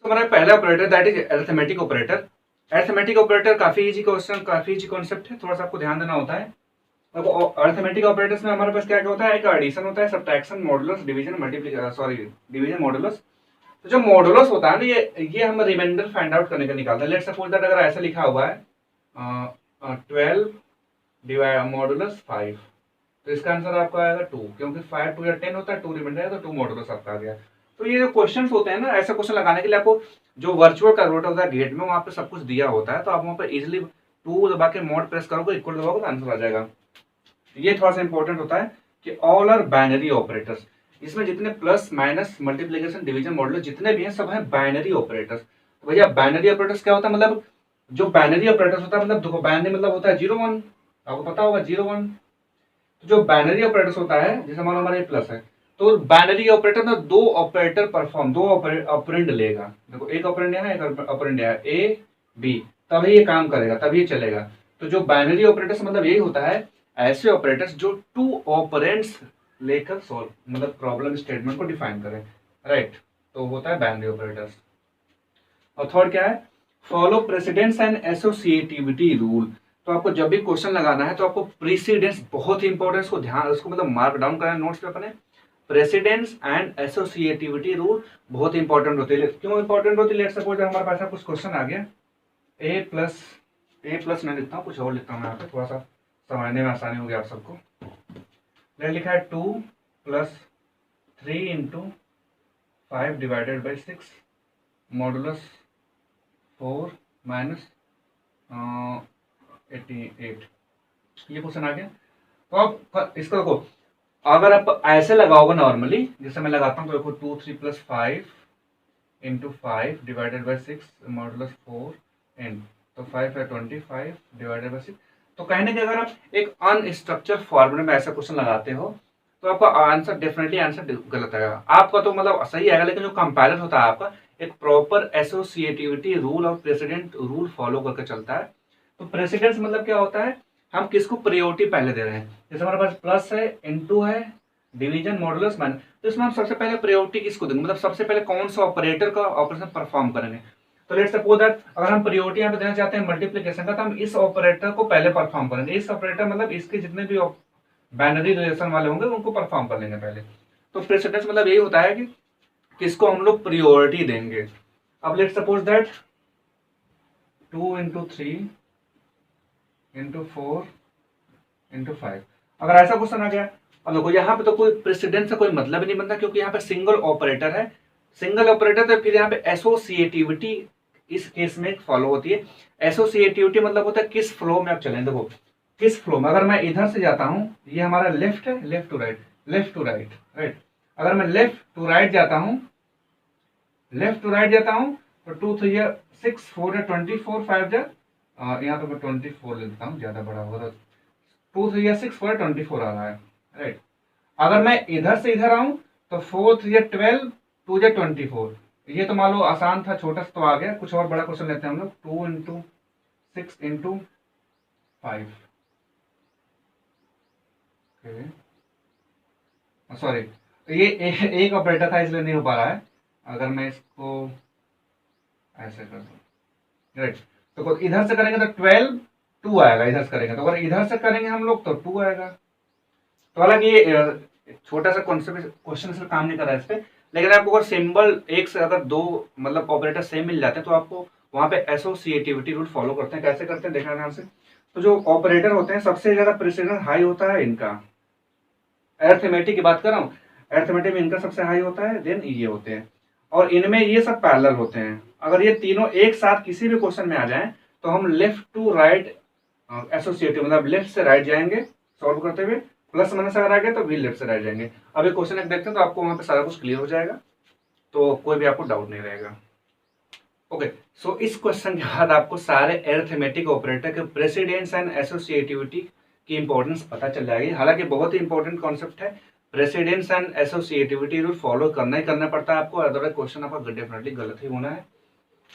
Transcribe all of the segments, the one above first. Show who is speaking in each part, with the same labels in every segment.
Speaker 1: हमारा पहला operator that is arithmetic operator. Arithmetic operator काफी इजी क्वेश्चन, काफी इजी कॉन्सेप्ट है, थोड़ा सा आपको ध्यान देना होता है। देखो अरिथमेटिक ऑपरेटर्स में हमारे पास क्या क्या होता है, एक एडिशन होता है, subtraction, modulus, division, multiplication, sorry division, modulus. तो जो मॉडुलस होता है ना, ये हम रिमाइंडर फाइंड आउट करने का निकालते हैं। लेट्स सपोज दैट अगर ऐसा लिखा हुआ है 12 डिवाइड मॉडुलस 5, तो इसका आंसर आपका आएगा 2, क्योंकि 5 2 या 10 होता है, 2 रिमाइंडर है तो 2 मॉडुलस आपका आ गया। तो ये जो क्वेश्चंस होते हैं ना, ऐसे क्वेश्चन लगाने के लिए आपको जो वर्चुअल कैलकुलेटर होता है गेट में, वहां पे सब कुछ दिया होता है, तो आप वहां पर इजिली 2 दबा के मॉड प्रेस करोगे, इक्वल दबाओगे तो आंसर आ जाएगा। ये थोड़ा सा इंपॉर्टेंट होता है कि ऑल आर बाइनरी ऑपरेटर्स। इसमें जितने plus minus multiplication division modulus जितने भी हैं सब हैं बाइनरी ऑपरेटर्स। तो भैया बाइनरी ऑपरेटर्स क्या होता है, मतलब जो बाइनरी ऑपरेटर्स होता है, मतलब देखो बाइनरी मतलब होता है 0 1, आपको पता होगा 0 1। तो जो बाइनरी ऑपरेटर्स होता है, जैसे मान लो हमारा प्लस है, तो बाइनरी ऑपरेटर ना दो ऑपरेटर परफॉर्म, दो ऑपरेंड लेगा। देखो एक ऑपरेंड है, एक ऑपरेंड है ए बी, तभी ये काम करेगा, तभी ये चलेगा। तो जो बाइनरी ऑपरेटर्स मतलब यही होता है, ऐसे ऑपरेटर्स जो 2 ऑपरेंड्स लेकर सॉल्व, मतलब प्रॉब्लम स्टेटमेंट को डिफाइन करें, राइट। तो होता है बाइनरी ऑपरेटर्स। और थर्ड क्या है, follow precedence and associativity rule. तो आपको जब भी क्वेश्चन लगाना है तो आपको प्रेसिडेंस बहुत ही इंपॉर्टेंट, उसको ध्यान, उसको मतलब मार्क डाउन करना है नोट्स पे अपने। प्रेसिडेंस एंड एसोसिएटिविटी रूल बहुत इंपॉर्टेंट होते हैं। क्यों इंपॉर्टेंट होती है, लेट्स सपोज हमारे पास कुछ क्वेश्चन आ गया, ए प्लस मैं लिखता हूँ, कुछ और लिखता हूँ यहाँ पे, थोड़ा सा समझने में आसानी होगी आप सबको। मैंने लिखा है 2 + 3 × 5 डिवाइडेड बाई 6 मॉडुलस 4 - 88। ये क्वेश्चन आ गया। तो आप इसको देखो, अगर आप ऐसे लगाओगे नॉर्मली, जैसे मैं लगाता हूँ, तो देखो 2 3 + 5 × 5 डिवाइडेड बाई 6 मॉडुलस 4 n, तो 5 है 25 डिवाइडेड बाई 6। तो कहने के अगर आप एक अनस्ट्रक्चर फॉर्मूले में ऐसा क्वेश्चन लगाते हो, तो आपका आंसर डेफिनेटली आंसर गलत आएगा। आपका तो मतलब सही आएगा, लेकिन जो कंपाइलर होता है आपका एक प्रॉपर एसोसिएटिविटी रूल और प्रेसिडेंट रूल फॉलो करके चलता है। तो प्रेसिडेंस मतलब क्या होता है, हम किसको प्रायोरिटी पहले दे रहे हैं। जैसे हमारे पास प्लस है, इनटू है, डिवीजन, मॉडुलस, माइनस, तो इसमें हम सबसे पहले प्रायोरिटी किसको देंगे, मतलब सबसे पहले कौन सा ऑपरेटर का ऑपरेशन परफॉर्म करेंगे। तो लेट्स सपोज दैट अगर हम प्रायोरिटी यहाँ पे देना चाहते हैं मल्टीप्लिकेशन का, तो हम इस ऑपरेटर को पहले परफॉर्म करेंगे। इस ऑपरेटर मतलब इसके जितने भी बाइनरी रिलेशन वाले होंगे उनको परफॉर्म कर लेंगे पहले। तो प्रेसिडेंस मतलब यही होता है कि किसको हम लोग प्रायोरिटी देंगे। अब लेट्स सपोज दैट 2 × 3 × 4 × 5, अगर ऐसा क्वेश्चन आ गया, अब देखो यहाँ पे तो कोई प्रेसिडेंस से कोई मतलब ही नहीं बनता, क्योंकि यहाँ पे सिंगल ऑपरेटर है। सिंगल ऑपरेटर तो फिर यहाँ पे एसोसिएटिविटी इस केस में फॉलो होती है। एसोसिएटिविटी मतलब होता है किस फ्लो में आप चलें। देखो किस फ्लो में, अगर मैं इधर से जाता हूँ, ये हमारा लेफ्ट है, left to right, left to right, right. अगर मैं लेफ्ट टू राइट जाता हूँ, लेफ्ट टू राइट जाता हूँ, तो 2 3 या 6 4 या 24 5 जा, यहाँ पे मैं 24 लेता हूँ, ज्यादा बड़ा होगा, 2 3 या 6 4 24 आ रहा है, राइट। अगर मैं इधर से इधर आऊं, तो 4 3 या 12 2 या 24। ये तो मान लो आसान था, छोटा सा तो आ गया। कुछ और बड़ा क्वेश्चन लेते हैं हम लोग, 2 × 6 × 5, सॉरी ये एक ऑपरेटर था इसलिए नहीं हो पा रहा है। अगर मैं इसको ऐसे कर दूं, राइट, तो इधर से करेंगे तो 12 2 आएगा, इधर से करेंगे तो, अगर इधर से करेंगे हम लोग तो 2 आएगा। तो हालांकि ये छोटा सा कॉन्सेप्ट क्वेश्चन से काम नहीं कर रहा है इस पे, लेकिन आपको अगर सिंबल एक से अगर दो मतलब ऑपरेटर सेम मिल जाते हैं, तो आपको वहां पे एसोसिएटिविटी रूल फॉलो करते हैं। कैसे करते हैं देखना ध्यान से। तो जो ऑपरेटर होते हैं सबसे ज्यादा प्रेसिडेंस हाई होता है इनका, अरिथमेटिक की बात कर रहा हूँ, अरिथमेटिक में इनका सबसे हाई होता है, देन ये होते हैं, और इनमें ये सब पैरेलल होते हैं। अगर ये तीनों एक साथ किसी भी क्वेश्चन में आ जाएं, तो हम लेफ्ट टू राइट एसोसिएटिव मतलब लेफ्ट से राइट जाएंगे सॉल्व करते हुए, प्लस माइनस अगर आ गया तो भी लेफ्ट से राइट जाएंगे। अब ये क्वेश्चन एक देखते हैं तो आपको वहां पे सारा कुछ क्लियर हो जाएगा, तो कोई भी आपको डाउट नहीं रहेगा। ओके, सो इस क्वेश्चन के बाद आपको सारे अरिथमेटिक ऑपरेटर के प्रेसिडेंस एंड एसोसिएटिविटी की इंपॉर्टेंस पता चल जाएगी। हालांकि बहुत ही इंपॉर्टेंट कॉन्सेप्ट है, precedence and associativity rule follow करना ही करना पड़ता है आपको, अदरवाइज क्वेश्चन आपका डेफिनेटली गलत ही होना है।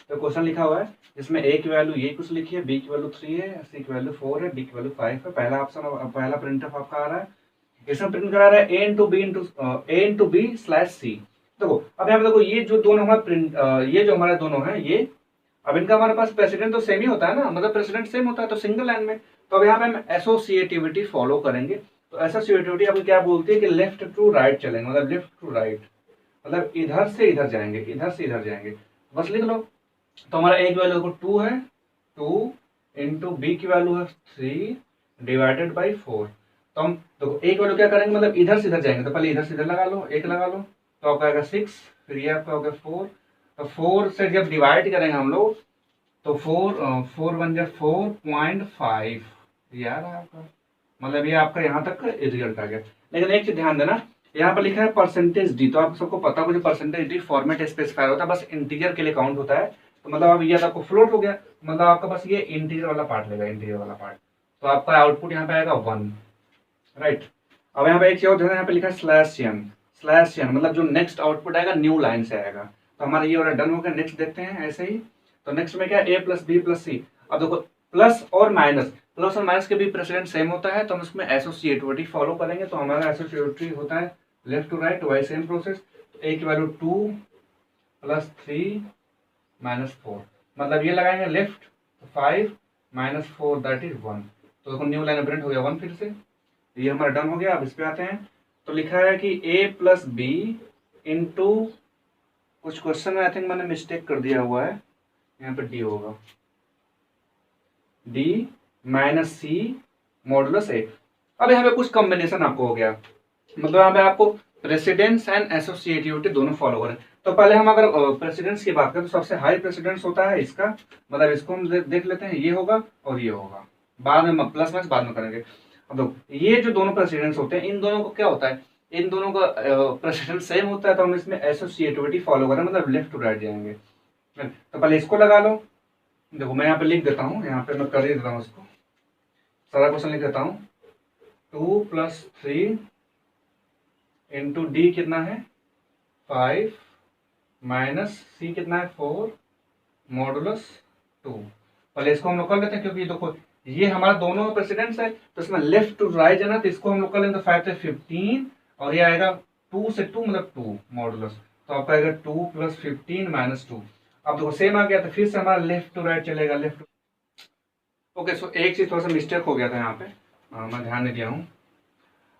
Speaker 1: तो क्वेश्चन लिखा हुआ है जिसमें ए की वैल्यू ये कुछ लिखी है, बी की वैल्यू 3 है, सी की वैल्यू 4 है, डी की वैल्यू 5 है। पहला ऑप्शन, पहला प्रिंट ऑफ आपका आ रहा है, इसमें प्रिंट करा रहा है ए इंटू बी /c। देखो अब यहाँ पे देखो ये जो दोनों हमारे ये जो हमारे दोनों हैं ये, अब इनका हमारे पास प्रेसिडेंट तो सेम ही होता है ना, मतलब प्रेसिडेंट सेम होता है तो सिंगल लाइन में, तो अब यहाँ पे हम एसोसिएटिविटी फॉलो करेंगे। तो एसोसिएटिविटी अब क्या बोलती है कि लेफ्ट टू राइट चलेंगे, मतलब लेफ्ट टू राइट, मतलब इधर से इधर जाएंगे, इधर से इधर जाएंगे, बस लिख लो। तो हमारा ए की वैल्यू देखो 2 है, 2 इंटू बी की वैल्यू है 3 डिवाइडेड बाई 4। तो हम देखो ए की वैल्यू क्या करेंगे, मतलब इधर से इधर जाएंगे, तो पहले इधर से इधर लगा लो, एक लगा लो, तो आपका आएगा 6, फिर ये आपका हो गया 4। तो 4 से जब डिवाइड करेंगे हम लोग तो 4 बन जाए 4.5, ये आ रहा है आपका, मतलब ये आपका यहाँ तक रिजल्ट आ गया। लेकिन एक चीज ध्यान देना, यहाँ पर लिखा है परसेंटेज डी, तो आप सबको पता होगा जो परसेंटेज डी फॉर्मेट स्पेसिफायर होता है, बस इंटीजर के लिए काउंट होता है। तो मतलब अब ये आपको फ्लोट हो गया, मतलब आपका बस ये इंटीजर वाला पार्ट लेगा, इंटीजर वाला पार्ट, तो आपका आउटपुट यहाँ पे आएगा 1, राइट। अब यहाँ पे एक चीज और ध्यान, यहाँ पे लिखा है स्लैश एन, मतलब जो नेक्स्ट आउटपुट आएगा न्यू लाइन से आएगा। तो हमारा ये वाला डन हो गया, नेक्स्ट देखते हैं ऐसे ही। तो नेक्स्ट में क्या है, ए प्लस बी प्लस सी। अब देखो प्लस और माइनस के भी प्रेसिडेंट सेम होता है, तो हम इसमें एसोसिएटिविटी फॉलो करेंगे। तो हमारा एसोसिएटिविटी होता है left to right, why same process. तो ए की वैल्यू 2 प्लस 3 माइनस 4, मतलब ये लगाएंगे लेफ्ट, 5 माइनस 4 दैट इज 1। तो देखो न्यू लाइन प्रिंट हो गया 1 फिर से, ये हमारा डन हो गया। अब इस पे आते हैं, तो लिखा है कि ए प्लस बी इंटू, कुछ क्वेश्चन में आई थिंक मैंने मिस्टेक कर दिया हुआ है, यहाँ पे डी होगा, डी माइनस सी मॉडुलस ए। अब यहाँ पे कुछ कॉम्बिनेशन आपको हो गया, मतलब यहाँ पे आपको प्रेसिडेंस एंड एसोसिएटिविटी दोनों फॉलो करें। तो पहले हम अगर प्रेसिडेंस की बात करें तो सबसे हाई प्रेसिडेंस होता है इसका, मतलब इसको हम देख लेते हैं, ये होगा और ये होगा, बाद में प्लस माइनस बाद में करेंगे। अब देखो ये जो दोनों प्रेसिडेंट्स होते हैं इन दोनों को क्या होता है, इन दोनों का प्रेसिडेंट सेम होता है, तो हम इसमें एसोसिएटिविटी फॉलो करें, मतलब लेफ्ट टू राइट जाएंगे। तो पहले इसको लगा लो, देखो मैं यहाँ पे लिख देता हूँ, यहाँ पे मैं कर ही देता हूँ इसको, सारा क्वेश्चन लिख देता हूँ। 2 प्लस 3 इंटू डी कितना है 5 माइनस सी कितना है 4 मॉडुलस 2। पहले इसको हम लोग कर लेते हैं, क्योंकि देखो ये हमारा दोनों प्रेसिडेंट्स है, तो इसमें लेफ्ट टू राइट है ना, तो इसको हम लोग कर लेंगे 5 से 15, और ये आएगा 2 से 2 मतलब 2 मॉडुलस, तो आपका आएगा 2 प्लस 15 माइनस 2। अब देखो सेम आ गया, तो फिर से हमारा लेफ्ट टू राइट चलेगा, लेफ्ट। ओके, सो एक चीज थोड़ा सा मिस्टेक हो गया था यहाँ पे, मैं ध्यान नहीं दिया हूँ।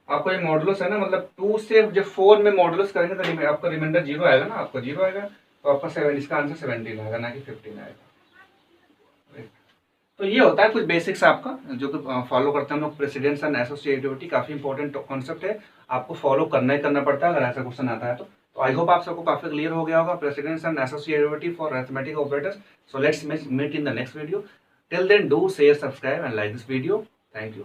Speaker 1: आपको ये मॉडुलस है ना, मतलब 2 से जब 4 में मॉडुलस करेंगे तो आपका रिमाइंडर 0 आएगा ना, आपका 0 आएगा, तो आपका 7, इसका आंसर 17 आएगा, ना कि 15 आएगा। तो ये होता है कुछ बेसिक्स आपका जो कि फॉलो करते हैं हम लोग, प्रेसिडेंस एंड एसोसिएटिविटी काफी इंपॉर्टेंट कॉन्सेप्ट है, आपको फॉलो करना ही करना पड़ता है अगर ऐसा क्वेश्चन आता है तो आई होप आप सबको काफी क्लियर हो गया होगा, precedence and associativity for arithmetic operators. So let's meet in the next video, till then do share, subscribe and like this video. Thank you.